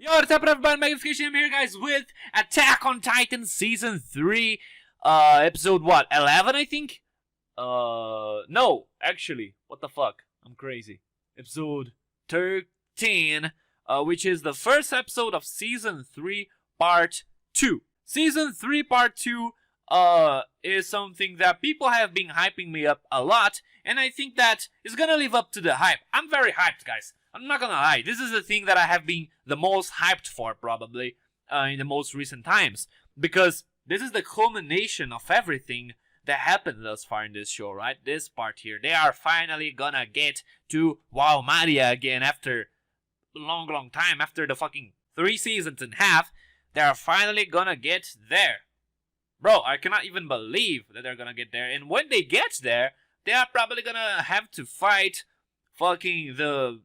Yo, what's up everybody, Magnification. I'm here guys with Attack on Titan Season 3, episode what, 11 I think? No, actually, what the fuck, I'm crazy. Episode 13, which is the first episode of Season 3, Part 2. Season 3, Part 2, is something that people have been hyping me up a lot, and I think that is gonna live up to the hype. I'm very hyped, guys. I'm not gonna lie, this is the thing that I have been the most hyped for, probably, in the most recent times. Because this is the culmination of everything that happened thus far in this show, right? This part here. They are finally gonna get to Walmaria again after a long time. After the fucking 3 seasons and a half, they are finally gonna get there. Bro, I cannot even believe that they're gonna get there. And when they get there, they are probably gonna have to fight fucking the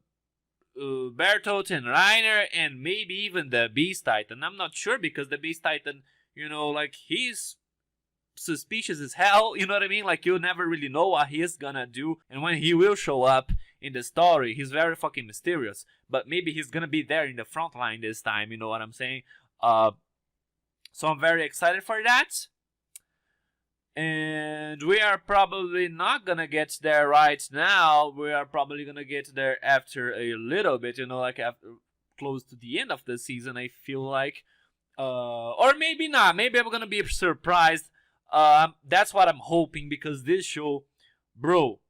Bertolt and Reiner, and maybe even the Beast Titan. I'm not sure, because the Beast Titan, you know, like, he's suspicious as hell, you know what I mean? Like, you never really know what he's gonna do, and when he will show up in the story, he's very fucking mysterious. But maybe he's gonna be there in the front line this time, you know what I'm saying? So I'm very excited for that. And we are probably not gonna get there right now. We are probably gonna get there after a little bit, you know, like after close to the end of the season, I feel like. Or maybe not. Maybe I'm gonna be surprised. That's what I'm hoping, because this show, bro,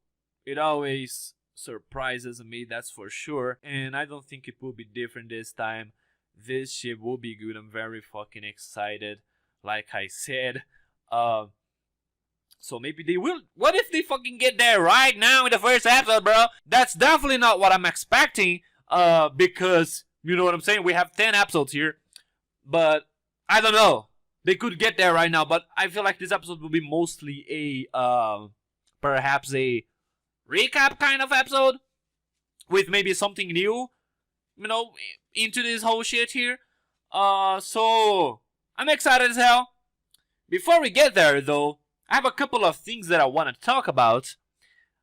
it always surprises me, that's for sure. And I don't think it will be different this time. This shit will be good. I'm very fucking excited, like I said. So maybe they will. What if they fucking get there right now in the first episode, bro? That's definitely not what I'm expecting. Because, you know what I'm saying? We have 10 episodes here. But, I don't know. They could get there right now. But I feel like this episode will be mostly a, perhaps a recap kind of episode. With maybe something new, you know, into this whole shit here. So, I'm excited as hell. Before we get there, though, I have a couple of things that I want to talk about.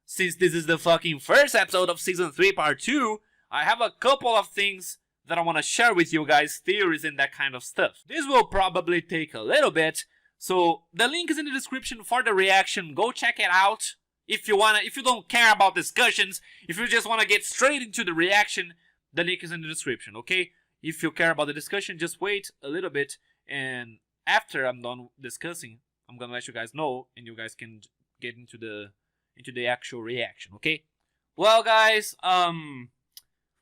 Since this is the fucking first episode of Season 3 Part 2, I have a couple of things that I want to share with you guys, theories and that kind of stuff. This will probably take a little bit, so the link is in the description for the reaction. Go check it out if you don't care about discussions, if you just want to get straight into the reaction, the link is in the description, okay? If you care about the discussion, just wait a little bit, and after I'm done discussing, I'm gonna let you guys know, and you guys can get into the actual reaction, okay? Well, guys,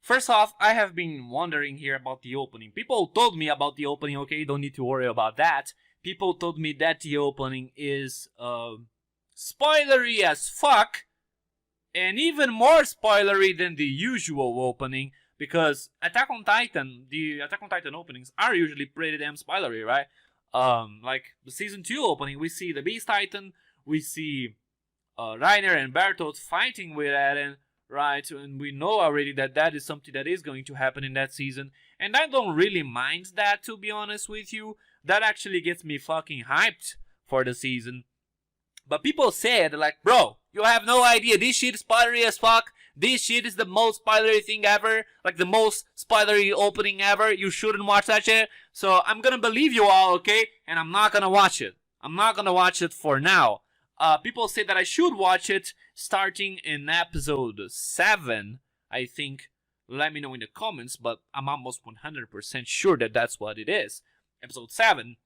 first off, I have been wondering here about the opening. People told me about the opening, okay? Don't need to worry about that. People told me that the opening is spoilery as fuck, and even more spoilery than the usual opening, because the Attack on Titan openings are usually pretty damn spoilery, right? Like the Season 2 opening, we see the Beast Titan, we see Reiner and Bertolt fighting with Eren, right? And we know already that that is something that is going to happen in that season. And I don't really mind that, to be honest with you. That actually gets me fucking hyped for the season. But people said, like, bro, you have no idea, this shit is spoilery as fuck. This shit is the most spoilery thing ever. Like, the most spoilery opening ever. You shouldn't watch that shit. So, I'm gonna believe you all, okay? And I'm not gonna watch it. I'm not gonna watch it for now. People say that I should watch it starting in episode 7, I think. Let me know in the comments, but I'm almost 100% sure that that's what it is. Episode 7.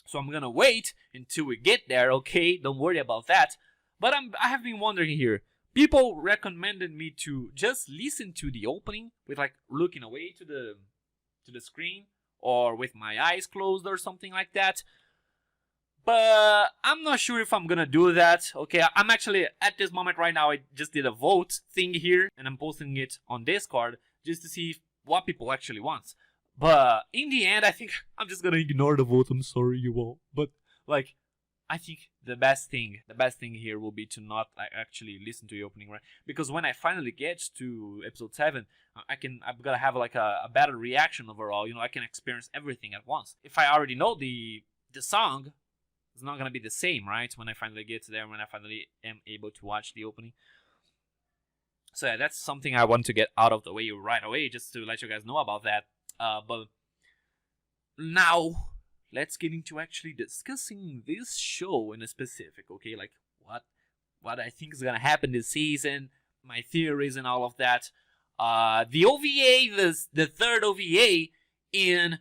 So, I'm gonna wait until we get there, okay? Don't worry about that. But I have been wondering here. People recommended me to just listen to the opening with, like, looking away to the screen, or with my eyes closed or something like that. But I'm not sure if I'm gonna do that. Okay, I'm actually at this moment right now, I just did a vote thing here, and I'm posting it on Discord just to see what people actually want. But in the end, I think I'm just gonna ignore the vote. I'm sorry, you all. But, like, I think the best thing here will be to not actually listen to the opening, right? Because when I finally get to episode 7, I'm gonna have like a better reaction overall. You know, I can experience everything at once. If I already know the song, it's not gonna be the same, right? When I finally get there, when I finally am able to watch the opening. So yeah, that's something I want to get out of the way right away, just to let you guys know about that. But now let's get into actually discussing this show in a specific. Okay, like what I think is gonna happen this season, my theories and all of that. The OVA, the third OVA in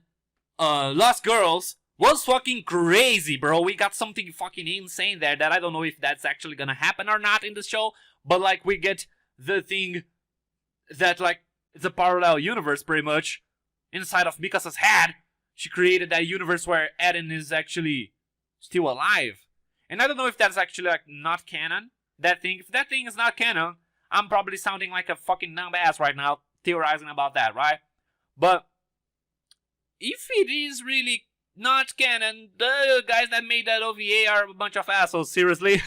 Lost Girls was fucking crazy, bro. We got something fucking insane there that I don't know if that's actually gonna happen or not in the show, but like we get the thing that like it's a parallel universe pretty much inside of Mikasa's head. She created that universe where Eren is actually still alive. And I don't know if that's actually like not canon. That thing, if that thing is not canon, I'm probably sounding like a fucking numbass right now theorizing about that, right? But if it is really not canon, the guys that made that OVA are a bunch of assholes, seriously.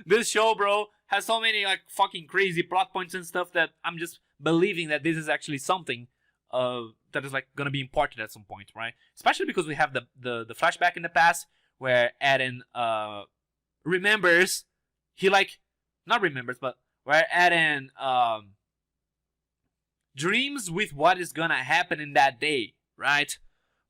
This show, bro, has so many like fucking crazy plot points and stuff that I'm just believing that this is actually something that is like gonna be important at some point, right? Especially because we have the flashback in the past where Eren remembers, he like not remembers, but where Eren dreams with what is gonna happen in that day, right?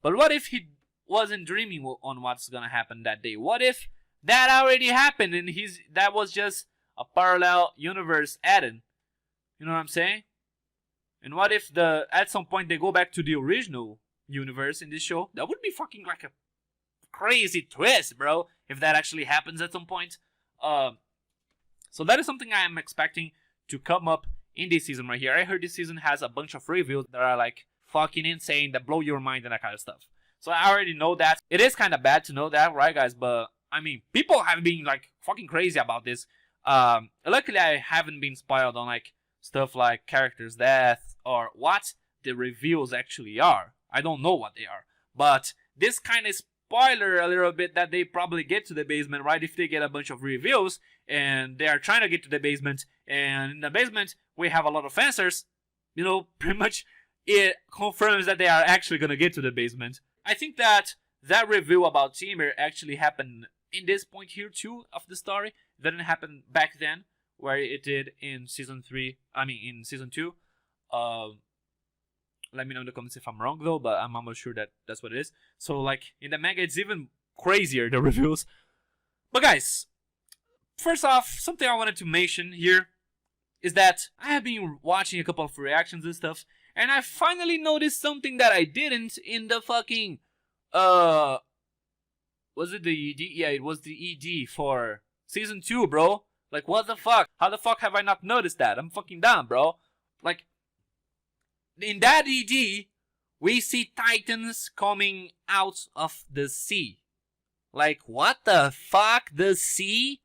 But what if he wasn't dreaming on what's gonna happen that day? What if that already happened and that was just a parallel universe Eren? You know what I'm saying? And what if at some point they go back to the original universe in this show? That would be fucking like a crazy twist, bro. If that actually happens at some point. So that is something I am expecting to come up in this season right here. I heard this season has a bunch of reviews that are like fucking insane, that blow your mind and that kind of stuff. So I already know that. It is kind of bad to know that, right, guys? But I mean, people have been like fucking crazy about this. Luckily, I haven't been spoiled on like stuff like characters' death or what the reveals actually are. I don't know what they are, but this kind of spoiler a little bit that they probably get to the basement, right? If they get a bunch of reveals and they are trying to get to the basement, and in the basement we have a lot of answers, you know, pretty much it confirms that they are actually gonna get to the basement. I think that reveal about Timur actually happened in this point here too of the story. It didn't happen back then, where it did in season 3. I mean, in season 2. Let me know in the comments if I'm wrong though, but I'm almost sure that that's what it is. So like in the manga, it's even crazier, the reveals. But guys, first off, something I wanted to mention here is that I have been watching a couple of reactions and stuff, and I finally noticed something that I didn't in the fucking was it the ED? Yeah, it was the ED for season 2, bro. Like, what the fuck? How the fuck have I not noticed that? I'm fucking dumb, bro. Like, in that ED, we see titans coming out of the sea. Like, what the fuck? The sea?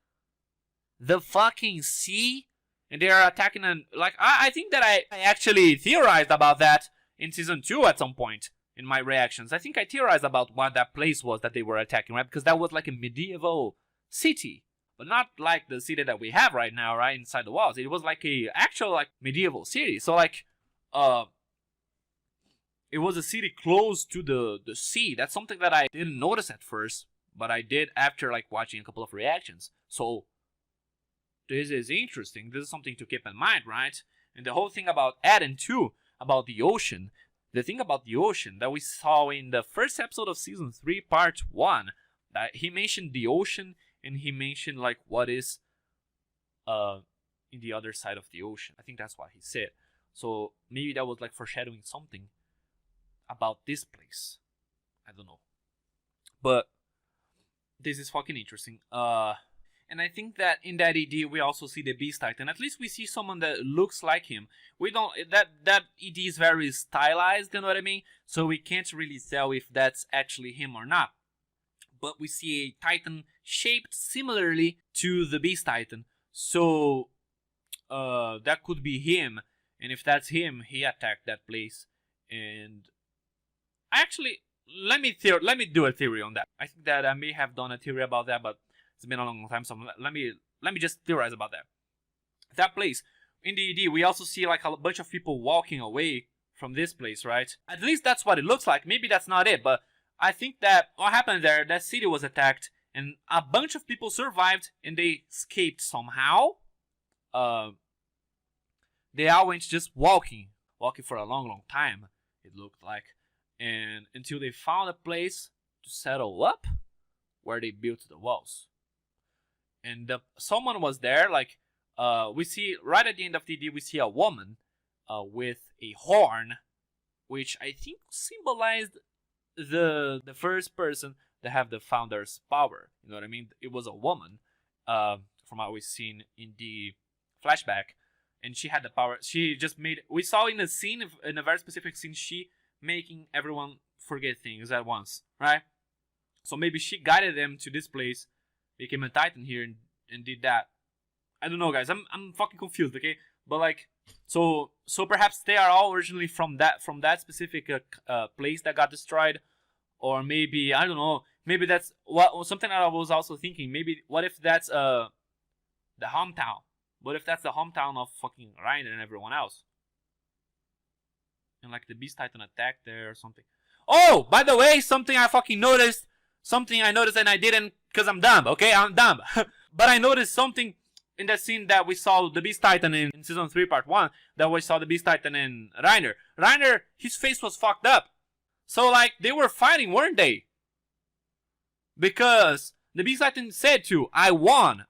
The fucking sea? And they are attacking and like, I think that I actually theorized about that in season 2 at some point in my reactions. I think I theorized about what that place was that they were attacking, right? Because that was like a medieval city. But not like the city that we have right now, right, inside the walls. It was like a actual like medieval city. So like, it was a city close to the sea. That's something that I didn't notice at first, but I did after like watching a couple of reactions. So this is interesting. This is something to keep in mind, right? And the whole thing about Eren too, about the ocean. The thing about the ocean that we saw in the first episode of season 3, part 1, that he mentioned the ocean. And he mentioned like what is in the other side of the ocean. I think that's what he said. So maybe that was like foreshadowing something about this place. I don't know. But this is fucking interesting. And I think that in that ED we also see the Beast Titan. At least we see someone that looks like him. We don't that ED is very stylized, you know what I mean? So we can't really tell if that's actually him or not. But we see a Titan shaped similarly to the Beast Titan. So that could be him. And if that's him, he attacked that place. And actually, let me do a theory on that. I think that I may have done a theory about that, but it's been a long time. So let me just theorize about that. That place in the ED, we also see like a bunch of people walking away from this place, right? At least that's what it looks like. Maybe that's not it, but I think that what happened there, that city was attacked and a bunch of people survived and they escaped somehow. They all went just walking for a long time, it looked like. and until they found a place to settle up where they built the walls. And someone was there, like we see right at the end of the day, we see a woman with a horn, which I think symbolized the first person to have the founder's power. You know what I mean? It was a woman, from what we've seen in the flashback, and she had the power. She just made. We saw in a scene, in a very specific scene, she making everyone forget things at once, right? So maybe she guided them to this place, became a Titan here, and did that. I don't know, guys. I'm fucking confused. Okay, but like, so perhaps they are all originally from that specific place that got destroyed, or maybe I don't know. Maybe that's what something that I was also thinking. Maybe what if that's the hometown? What if that's the hometown of fucking Reiner and everyone else? And like the Beast Titan attacked there or something. Oh, by the way, something I fucking noticed. Something I noticed and I didn't because I'm dumb. Okay, I'm dumb. But I noticed something in that scene that we saw the Beast Titan in season 3 part 1, that we saw the Beast Titan in Reiner. Reiner, his face was fucked up. So like they were fighting, weren't they? Because the Beast Titan said to, I won.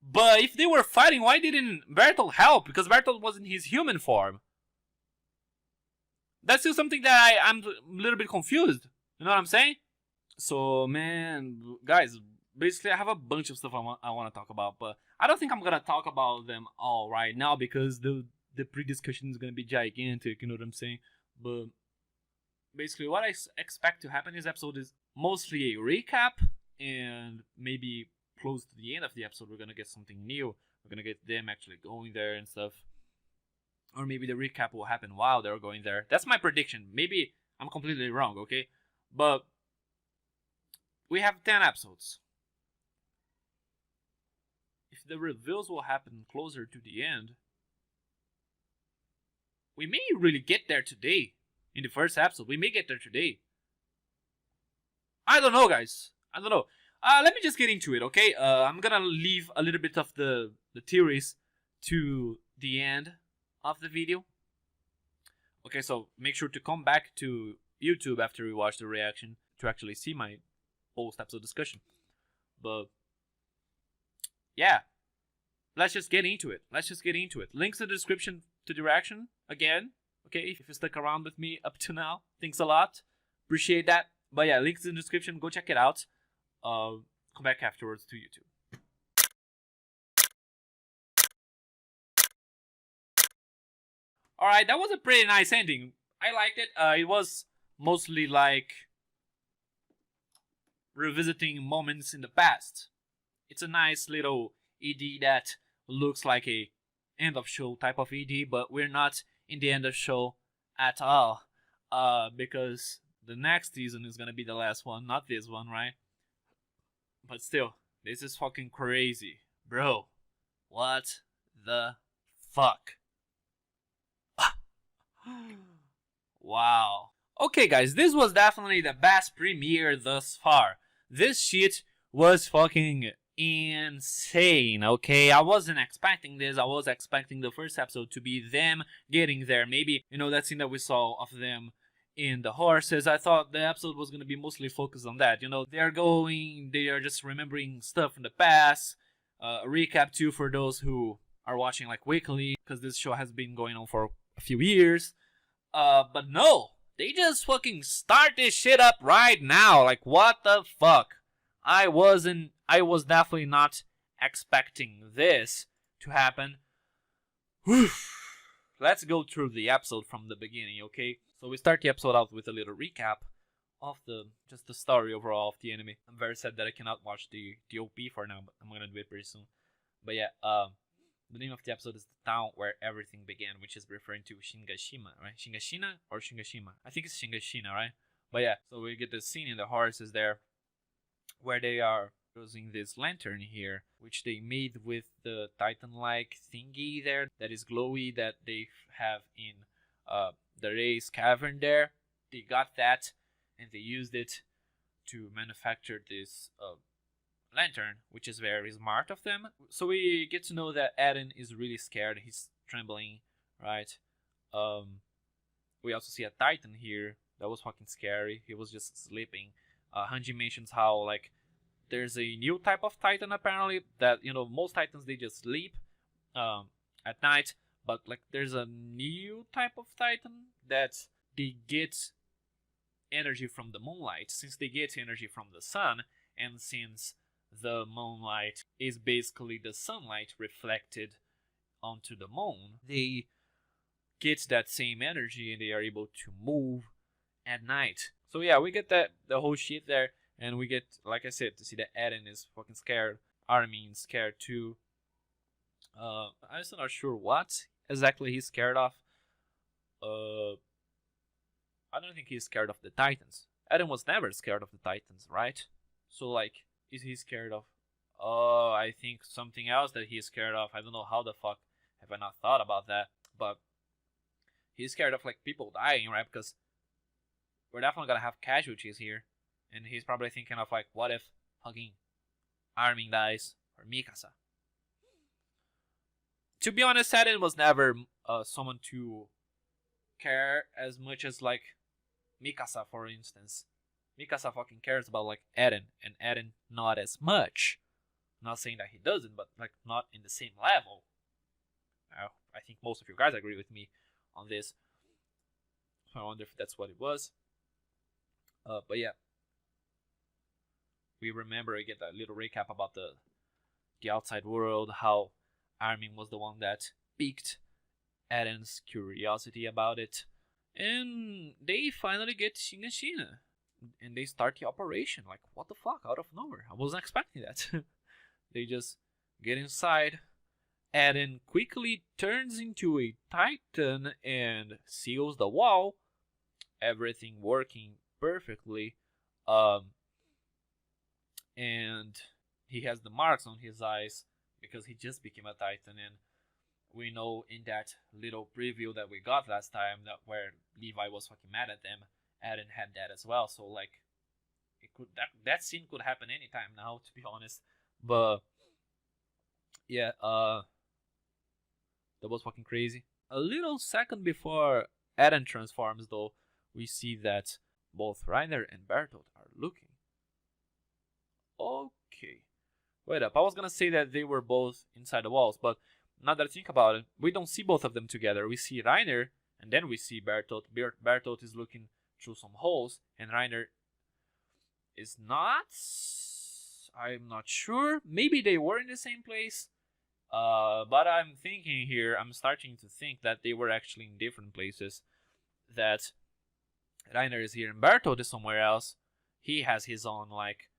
But if they were fighting, why didn't Bertolt help? Because Bertolt was in his human form. That's still something that I'm a little bit confused. You know what I'm saying? So, man, guys, basically I have a bunch of stuff I want to talk about, but I don't think I'm going to talk about them all right now because the pre-discussion is going to be gigantic, you know what I'm saying? But basically what I expect to happen in this episode is mostly a recap, and maybe close to the end of the episode we're going to get something new. We're going to get them actually going there and stuff. Or maybe the recap will happen while they're going there. That's my prediction. Maybe I'm completely wrong, okay? But we have 10 episodes. If the reveals will happen closer to the end, we may really get there today. In the first episode, we may get there today. I don't know, guys. I don't know. Let me just get into it, okay? I'm gonna leave a little bit of the theories to the end of the video. Okay, so make sure to come back to YouTube after we watch the reaction to actually see my post-episode discussion. But yeah, let's just get into it. Links in the description to the reaction again. Okay, if you stuck around with me up to now, thanks a lot. Appreciate that. But yeah, links in the description. Go check it out. Come back afterwards to YouTube. Alright, that was a pretty nice ending. I liked it. It was mostly like revisiting moments in the past. It's a nice little ED that looks like a end of show type of ED, but we're not in the end of show at all. Because the next season is gonna be the last one, not this one, right? But still, this is fucking crazy. Bro, what the fuck? Wow. Okay, guys, this was definitely the best premiere thus far. This shit was fucking insane, okay? I wasn't expecting this. I was expecting the first episode to be them getting there. Maybe, you know, that scene that we saw of them in the horses. I thought the episode was going to be mostly focused on that. You know, they are just remembering stuff in the past. A recap too for those who are watching like weekly, because this show has been going on for a few years. But no, they just fucking start this shit up right now. Like, what the fuck? I was definitely not expecting this to happen. Whew. Let's go through the episode from the beginning, okay? So we start the episode out with a little recap of the story overall of the anime. I'm very sad that I cannot watch the OP for now, but I'm gonna do it pretty soon. But yeah, the name of the episode is The Town Where Everything Began, which is referring to Shingashima, right? Shingashina or Shingashima? I think it's Shingashina, right? But yeah, so we get the scene in the horses there, where they are using this lantern here, which they made with the Titan-like thingy there that is glowy that they have in the Ray's cavern there. They got that and they used it to manufacture this lantern, which is very smart of them. So we get to know that Eren is really scared. He's trembling, right? We also see a Titan here. That was fucking scary. He was just sleeping. Hanji mentions how like there's a new type of Titan apparently that most Titans they just sleep at night, but like there's a new type of Titan that they get energy from the moonlight. Since they get energy from the sun, and since the moonlight is basically the sunlight reflected onto the moon, they get that same energy and they are able to move at night. So yeah, we get the whole shit there, and we get, like I said, to see that Eren is fucking scared. Armin's scared too. I'm still not sure what exactly he's scared of. I don't think he's scared of the Titans. Eren was never scared of the Titans, right? So like, is he scared of? Oh, I think something else that he's scared of. I don't know how the fuck have I not thought about that, but he's scared of like people dying, right? Because we're definitely gonna have casualties here, and he's probably thinking of like, what if fucking Armin dies or Mikasa? To be honest, Eren was never someone to care as much as like Mikasa, for instance. Mikasa fucking cares about like Eren, and Eren not as much. Not saying that he doesn't, but like not in the same level. I think most of you guys agree with me on this. So I wonder if that's what it was. But yeah, we remember I get a little recap about the outside world, how Armin was the one that piqued Eren's curiosity about it, and they finally get Shiganshina, and they start the operation. Like, what the fuck, out of nowhere? I wasn't expecting that. They just get inside. Eren quickly turns into a Titan and seals the wall. Everything working perfectly. And he has the marks on his eyes because he just became a Titan. And we know in that little preview that we got last time that where Levi was fucking mad at them, Eren had that as well. So like, it could that scene could happen anytime now, to be honest. But yeah, that was fucking crazy. A little second before Eren transforms, though, we see that both Reiner and Bertolt are looking. Okay. Wait up, I was gonna say that they were both inside the walls, but now that I think about it, we don't see both of them together. We see Reiner, and then we see Bertolt. Bertolt is looking through some holes, and Reiner is not. I'm not sure. Maybe they were in the same place. But I'm thinking here, I'm starting to think that they were actually in different places. That Reiner is here and Bertolt is somewhere else. He has his own, like,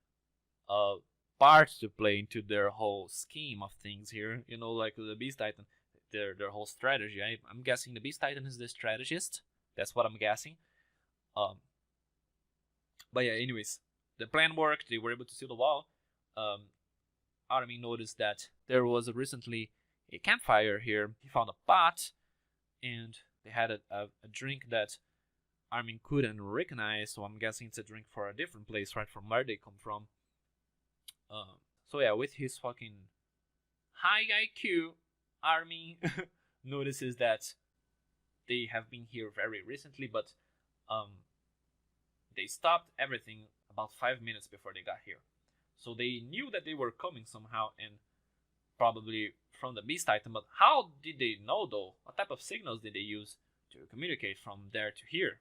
part to play into their whole scheme of things here. You know, like the Beast Titan, their whole strategy. I'm guessing the Beast Titan is the strategist. That's what I'm guessing. But yeah, anyways, the plan worked. They were able to seal the wall. Armin noticed that there was recently a campfire here. He found a pot, and they had a drink that Armin couldn't recognize, so I'm guessing it's a drink for a different place, right, from where they come from. So yeah, with his fucking high IQ, Armin notices that they have been here very recently, but they stopped everything about 5 minutes before they got here. So they knew that they were coming somehow, and probably from the Beast Titan. But how did they know, though? What type of signals did they use to communicate from there to here?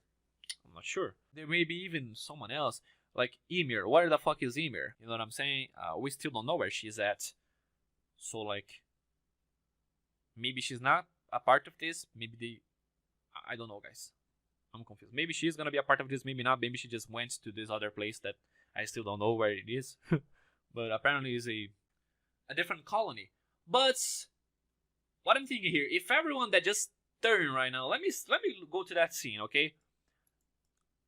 I'm not sure. There may be even someone else, like Ymir. Where the fuck is Ymir? You know what I'm saying? We still don't know where she's at. So, like, maybe she's not a part of this. Maybe they... I don't know, guys. I'm confused. Maybe she's gonna be a part of this, maybe not. Maybe she just went to this other place that I still don't know where it is. But apparently it's a different colony. But what I'm thinking here, if everyone that just turned right now, let me go to that scene, okay?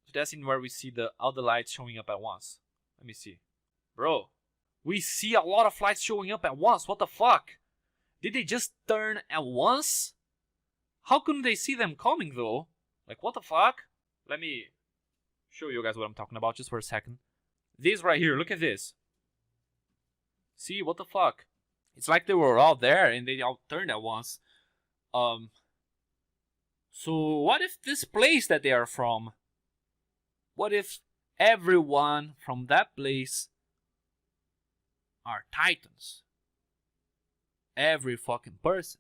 To that scene where we see all the lights showing up at once. Let me see. Bro, we see a lot of lights showing up at once. What the fuck? Did they just turn at once? How couldn't they see them coming, though? Like, what the fuck? Let me show you guys what I'm talking about just for a second. This right here, look at this. See, what the fuck? It's like they were all there and they all turned at once. So what if this place that they are from, what if everyone from that place are Titans? Every fucking person.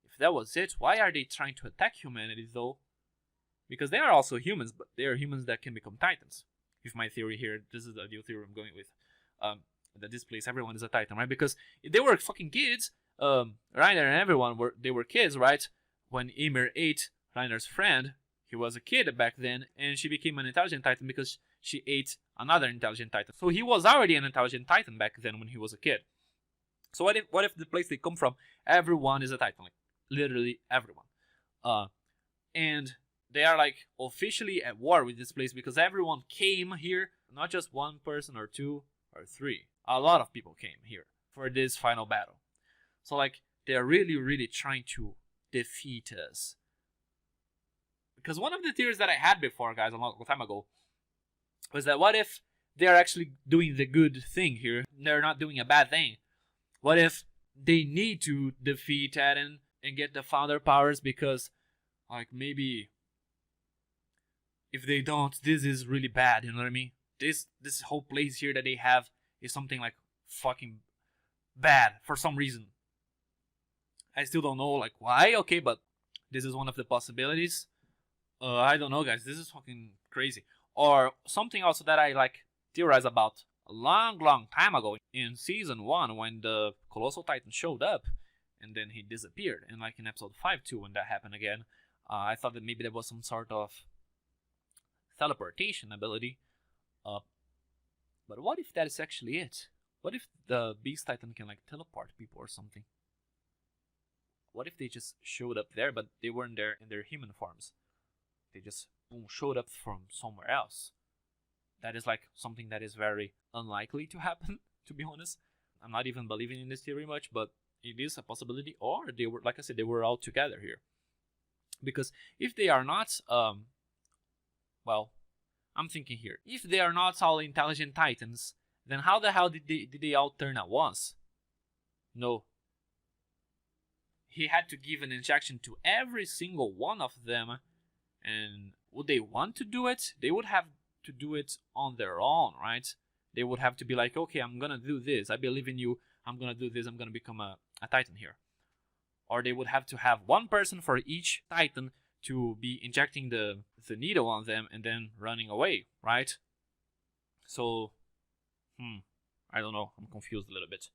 If that was it, why are they trying to attack humanity though? Because they are also humans, but they are humans that can become Titans. If my theory here, this is the ideal theory I'm going with, that this place everyone is a Titan, right? Because if they were fucking kids, Reiner and everyone were kids, right? When Ymir ate Reiner's friend, he was a kid back then, and she became an intelligent Titan because she ate another intelligent Titan. So he was already an intelligent Titan back then when he was a kid. So what if the place they come from, everyone is a Titan, like literally everyone, and they are like officially at war with this place because everyone came here, not just one person or two or three. A lot of people came here for this final battle. So like they're really trying to defeat us. Because one of the theories that I had before, guys, a long time ago, was that what if they're actually doing the good thing here? They're not doing a bad thing. What if they need to defeat Eren and get the founder powers because, like, maybe if they don't, this is really bad, you know what I mean? This whole place here that they have is something like fucking bad for some reason. I still don't know like why, okay, but this is one of the possibilities. I don't know, guys, this is fucking crazy. Or something also that I like theorized about a long time ago in season 1 when the Colossal Titan showed up and then he disappeared. And like in episode 5 too, when that happened again, I thought that maybe there was some sort of teleportation ability. But what if that is actually it? What if the Beast Titan can like teleport people or something? What if they just showed up there but they weren't there in their human forms? They just boom, showed up from somewhere else. That is like something that is very unlikely to happen, to be honest. I'm not even believing in this theory much, but it is a possibility. Or they were, like I said, they were all together here. Because if they are not, well, I'm thinking here. If they are not all intelligent Titans, then how the hell did they all turn at once? No. He had to give an injection to every single one of them. And would they want to do it? They would have to do it on their own, right? They would have to be like, okay, I'm gonna do this. I believe in you. I'm gonna do this. I'm gonna become a Titan here. Or they would have to have one person for each Titan to be injecting the needle on them and then running away, right? So, I don't know. I'm confused a little bit.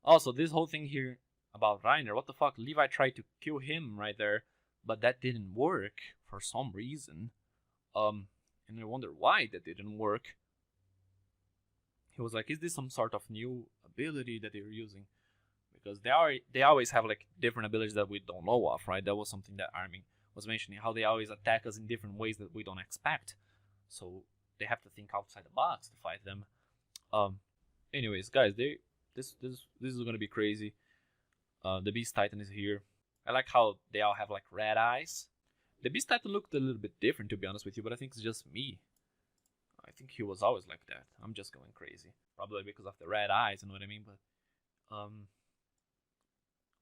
Also, this whole thing here about Reiner, what the fuck? Levi tried to kill him right there, but that didn't work for some reason. And I wonder why that didn't work. He was like, is this some sort of new ability that they're using? Because they always have like different abilities that we don't know of, right? That was something that Armin was mentioning, how they always attack us in different ways that we don't expect. So they have to think outside the box to fight them. Anyways, guys, this is gonna be crazy. The Beast Titan is here. I like how they all have like red eyes. The Beast Titan looked a little bit different, to be honest with you, but I think it's just me. I think he was always like that. I'm just going crazy. Probably because of the red eyes, you know what I mean? But,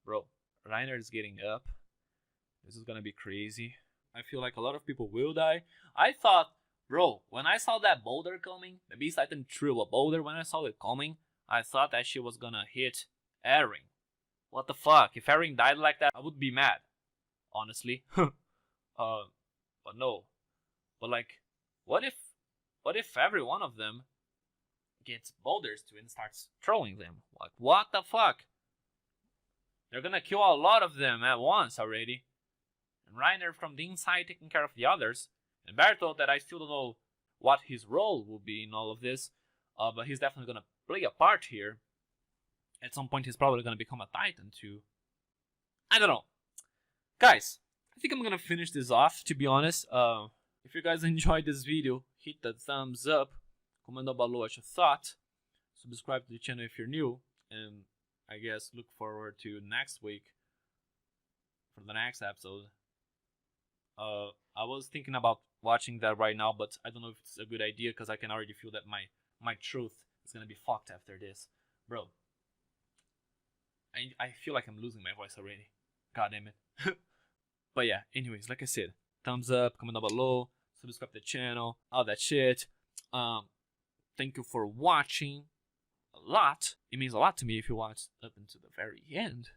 bro, Reiner is getting up. This is gonna be crazy. I feel like a lot of people will die. I thought, bro, when I saw that boulder coming, the Beast Titan threw a boulder when I saw it coming, I thought that she was gonna hit Eren. What the fuck? If Eren died like that, I would be mad. Honestly. But no. But like, what if every one of them gets boulders to and starts throwing them? Like, what the fuck? They're gonna kill a lot of them at once already. And Reiner from the inside taking care of the others. And Bertolt, that I still don't know what his role will be in all of this. But he's definitely gonna play a part here. At some point, he's probably gonna become a Titan too. I don't know. Guys, I think I'm gonna finish this off, to be honest. If you guys enjoyed this video, hit the thumbs up, comment down below what you thought, subscribe to the channel if you're new, and I guess look forward to next week for the next episode. I was thinking about watching that right now, but I don't know if it's a good idea because I can already feel that my truth is gonna be fucked after this. Bro, I feel like I'm losing my voice already. God damn it. But yeah, anyways, like I said, thumbs up, comment down below, subscribe to the channel, all that shit. Thank you for watching a lot. It means a lot to me if you watch up until the very end.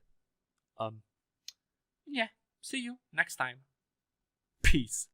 Yeah, see you next time. Peace.